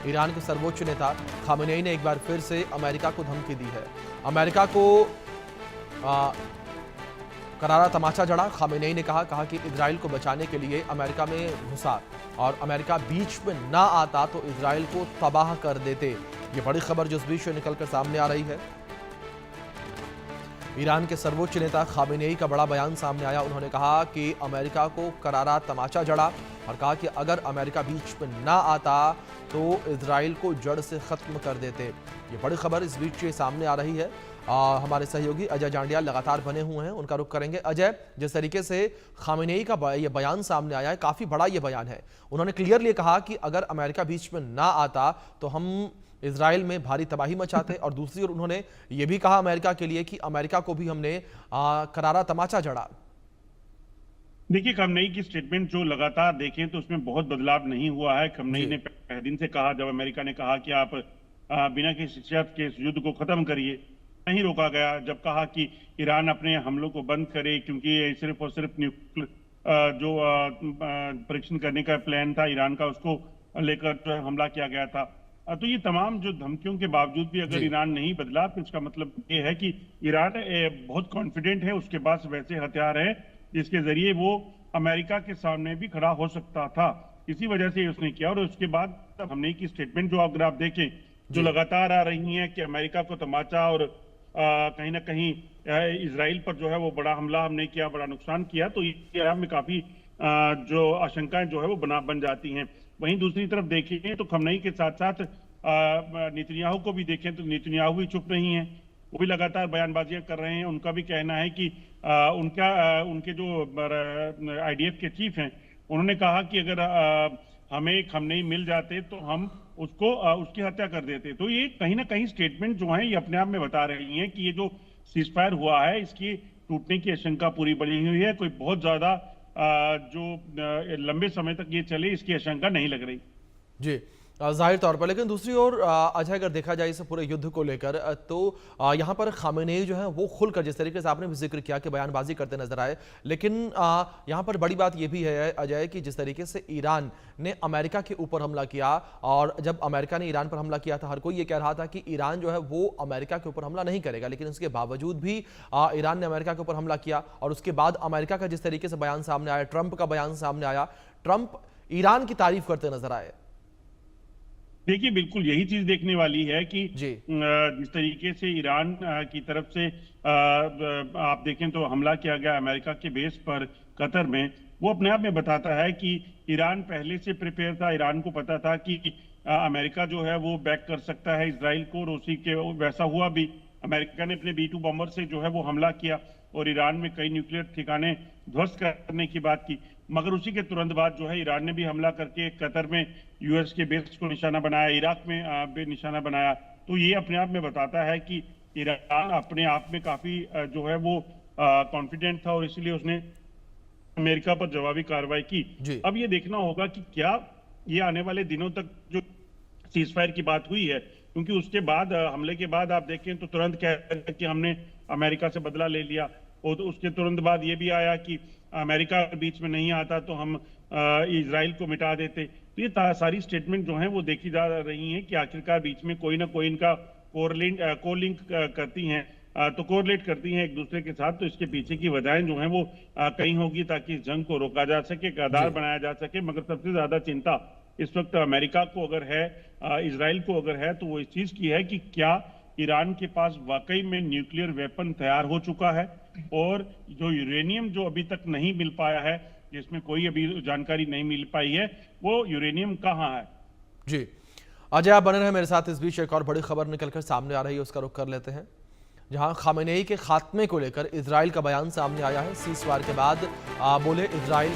Iran के सर्वोच्च नेता खामेनेई ने एक बार फिर से अमेरिका को धमकी दी है। अमेरिका को करारा तमाचा जड़ा। खामेनेई ने कहा कि इजराइल को बचाने के लिए अमेरिका में घुसा और अमेरिका बीच में ना आता तो इजराइल को तबाह कर देते। ये बड़ी खबर जो इस बीच से निकलकर सामने आ रही है। ईरान के सर्वोच्च नेता खामेनेई का बड़ा बयान सामने आया। उन्होंने कहा कि अमेरिका को करारा तमाचा जड़ा और कहा कि अगर अमेरिका बीच में ना आता तो इजराइल को जड़ से खत्म कर देते। ये बड़ी खबर इस बीच से सामने आ रही है। हमारे सहयोगी अजय जांडिया लगातार बने हुए हैं, उनका रुख करेंगे। अजय, जिस तरीके से खामेनेई का ये बयान सामने आया है, काफी बड़ा ये बयान है। उन्होंने क्लियरली कहा कि अगर अमेरिका बीच में ना आता तो हम इजराइल में भारी तबाही मचाते, और दूसरी ओर उन्होंने ये भी कहा अमेरिका के लिए कि अमेरिका को भी हमने करारा तमाचा जड़ा। देखिए, खamenei की स्टेटमेंट जो लगातार देखें तो उसमें बहुत बदलाव नहीं हुआ है। खamenei ने पहले दिन से कहा, जब अमेरिका ने कहा कि आप बिना किसी शर्त के इस युद्ध को खत्म करिए, नहीं रोका गया। जब कहा कि ईरान अपने हमलों को बंद करे क्योंकि सिर्फ और सिर्फ न्यूक्लियर जो परीक्षण करने का प्लान था ईरान का, उसको लेकर हमला किया गया था। तो ये तमाम जो धमकियों के बावजूद भी अगर ईरान नहीं बदला तो इसका मतलब ये है कि ईरान बहुत कॉन्फिडेंट है, उसके पास वैसे हथियार है जिसके जरिए वो अमेरिका के सामने भी खड़ा हो सकता था। इसी वजह से उसने किया। और उसके बाद खamenei की स्टेटमेंट जो अगर आप देखें, जो लगातार आ रही है कि अमेरिका को तमाचा और कहीं ना कहीं इजराइल पर जो है वो बड़ा हमला हमने किया, बड़ा नुकसान किया, तो ये में काफी जो आशंकाएं जो है वो बन जाती हैं। वहीं दूसरी तरफ देखें तो खamenei के साथ साथ नेतन्याहू को भी देखें तो नेतन्याहू भी चुप नहीं है, वो भी लगातार बयानबाजियां कर रहे हैं। उनका भी कहना है कि उनके जो IDF के चीफ हैं, उन्होंने कहा कि अगर हमें खamenei मिल जाते तो हम उसकी हत्या कर देते। तो ये कहीं ना कहीं स्टेटमेंट जो है ये अपने आप में बता रही हैं कि ये जो सीजफायर हुआ है इसकी टूटने की आशंका पूरी बनी हुई है। कोई बहुत ज्यादा जो लंबे समय तक ये चले इसकी आशंका नहीं लग रही। जी, जाहिर तौर पर। लेकिन दूसरी ओर अजय, अगर देखा जाए इस पूरे युद्ध को लेकर तो यहाँ पर खामेनेई जो है वो खुलकर, जिस तरीके से आपने भी जिक्र किया कि बयानबाजी करते नजर आए, लेकिन यहाँ पर बड़ी बात ये भी है अजय कि जिस तरीके से ईरान ने अमेरिका के ऊपर हमला किया, और जब अमेरिका ने ईरान पर हमला किया था हर कोई ये कह रहा था कि ईरान जो है वो अमेरिका के ऊपर हमला नहीं करेगा, लेकिन उसके बावजूद भी ईरान ने अमेरिका के ऊपर हमला किया। और उसके बाद अमेरिका का जिस तरीके से बयान सामने आया, ट्रंप का बयान सामने आया, ट्रंप ईरान की तारीफ करते नजर आए। देखिए, बिल्कुल यही चीज देखने वाली है कि जिस तरीके से ईरान की तरफ से आप देखें तो हमला किया गया अमेरिका के बेस पर कतर में, वो अपने आप में बताता है कि ईरान पहले से प्रिपेयर था। ईरान को पता था कि अमेरिका जो है वो बैक कर सकता है इजराइल को, और उसी के वैसा हुआ भी। अमेरिका ने अपने B-2 बॉम्बर से जो है वो हमला किया और ईरान में कई न्यूक्लियर ठिकाने ध्वस्त करने की बात की। मगर उसी के तुरंत बाद जो है ईरान ने भी हमला करके कतर में US के बेस को निशाना बनाया, इराक में निशाना बनाया। तो ये अपने आप में बताता है कि ईरान अपने आप में काफी जो है वो कॉन्फिडेंट था और इसलिए उसने अमेरिका पर जवाबी कार्रवाई की। अब ये देखना होगा कि क्या ये आने वाले दिनों तक जो सीजफायर की बात हुई है, क्योंकि उसके बाद हमले के बाद आप देखें तो तुरंत कह रहे हैं कि हमने अमेरिका से बदला ले लिया, और तो उसके तुरंत बाद ये भी आया कि अमेरिका बीच में नहीं आता तो हम इजराइल को मिटा देते। तो ये सारी स्टेटमेंट जो हैं वो देखी जा रही हैं कि आखिरकार बीच में कोई ना कोई इनका कोलिंक करती हैं, तो कोरिलेट करती हैं एक दूसरे के साथ। तो इसके पीछे की वजहें जो हैं वो कई होगी ताकि इस जंग को रोका जा सके, एक आधार बनाया जा सके। मगर सबसे ज्यादा चिंता इस वक्त अमेरिका को अगर है, इजराइल को अगर है, तो वो इस चीज की है कि क्या ईरान के पास वाकई में न्यूक्लियर वेपन तैयार हो चुका है, और जो यूरेनियम जो अभी तक नहीं मिल पाया है, जिसमें कोई अभी जानकारी नहीं मिल पाई है, वो यूरेनियम कहाँ है। जी अजय, आप बने रहे मेरे साथ। इस बीच एक और बड़ी खबर निकलकर सामने आ रही है, उसका रुख कर लेते हैं, जहां खामेनेई के खात्मे को लेकर इजराइल का बयान सामने आया है। सीजफायर के बाद बोले इजराइल